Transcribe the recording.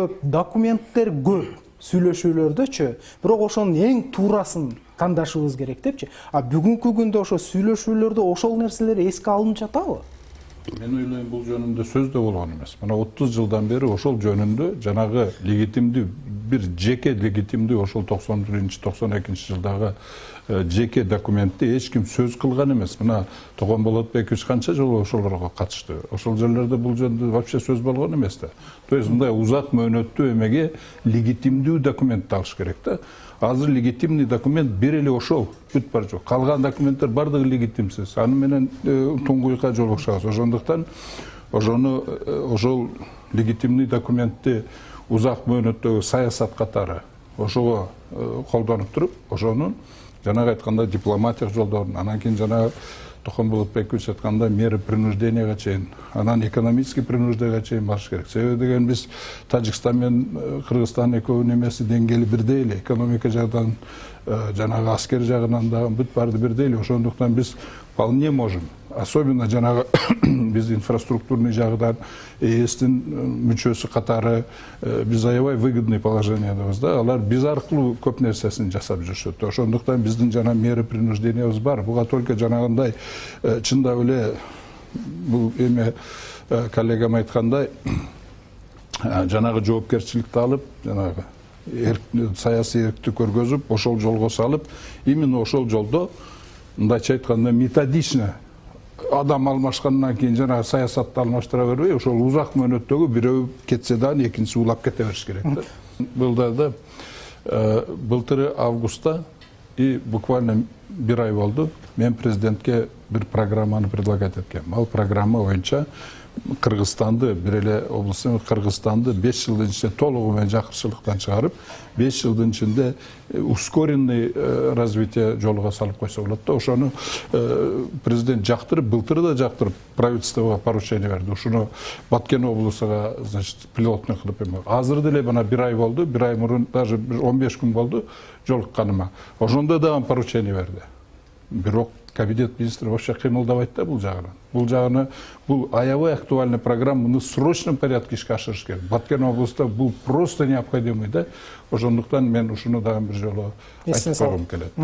көп, документтер көп сүйлөшүүлөрдөчү, бирок ошонун эң туурасын тандашыбыз керек депчи. А бүгүнкү күндө ошо сүйлөшүүлөрдө ошол нерселер эске алынып жатабы? Мен ойлойм, бул жөнүндө сөз да болгон эмес. Мына 30 жылдан бери ошол жөнүндө жанагы легитимдүү бир жеке легитимдүү ошол 91-92 жылдагы жеке документти эч ким сөз кылган эмес. Мына Тогон Болотбекович канча жолу ошолорго катышты. Ошол жерлерде бул жөнүндө вообще сөз болгон эмес да. То есть мындай узак мөөнөттүү эмеге легитимдүү документти алыш керек да. Азыр легитимный документ бир эле ошол бүт бар жок. Калган документтер бардыгы легитимсиз. Аны менен туңгуйка жолугушабыз. Ошондуктан ошол легитимный документти узак мөөнөттөгү саясат катары ошого колдонуп туруп, ошонун жанагы айтканда дипломатиялык жолдорун, анан кийин жанагы Тохон Болотбекович айтканда меры принужденияга чейин, анан экономический принужденияга чейин барыш керек. Себеби деген биз Тажикстан менен Кыргызстан экөөнүн эмеси деңгээли бирдей эле, экономика жагынан, жанагы аскер жагынан да бүт баарды бирдей эле. Ошондуктан биз вполне можем, особенно жанагы биз инфраструктурный жагынан ээстин мүчөсү катары биз аябай выгодный положениядабыз да. Алар биз аркылуу көп нерсесин жасап жүрүшөт. Ошондуктан биздин жана меры принуждениябыз бар. Буга только жанагындай чындап эле бул эме коллегам айткандай жанагы жоопкерчиликти алып, жанагы саясий эркти көргөзүп, ошол жолго салып, именно ошол жолдо мындайча айтканда методично адам алмашкандан кийин жана саясатты алмаштыра бербей, ошол узак мөөнөттөгү бирөө кетсе дагы экинчиси улап кете бериш керек да. Былдарда былтыры августта и буквально бир ай болду, мен президентке бир программаны предлагать эткем. Ал программа боюнча Кыргызстанды, бир эле облустун Кыргызстанды 5 жылдын ичинде толугу менен жакырчылыктан чыгарып, 5 жылдын ичинде ускоренный развитие жолуга салып койсо болот да. Ошону президент жактырып, былтыр да жактырып, правительствого поручение берди. Ушуну Баткен облусуга, значит, пилотный кылып эме. Азыр деле мына бир ай болду, бир ай мурун, даже 15 күн болду жолукканыма. Ошондо дагы поручение берди. Бирок кабинет министров вообще кыймылдабайт да бул жагынан. Бул жагына бул аябай актуальный программа, муну в срочном порядке ишке ашырыш керек. Баткен областында бул просто необходимый да. Ошондуктан мен ушуну дагы бир жолу айтып койгум келет.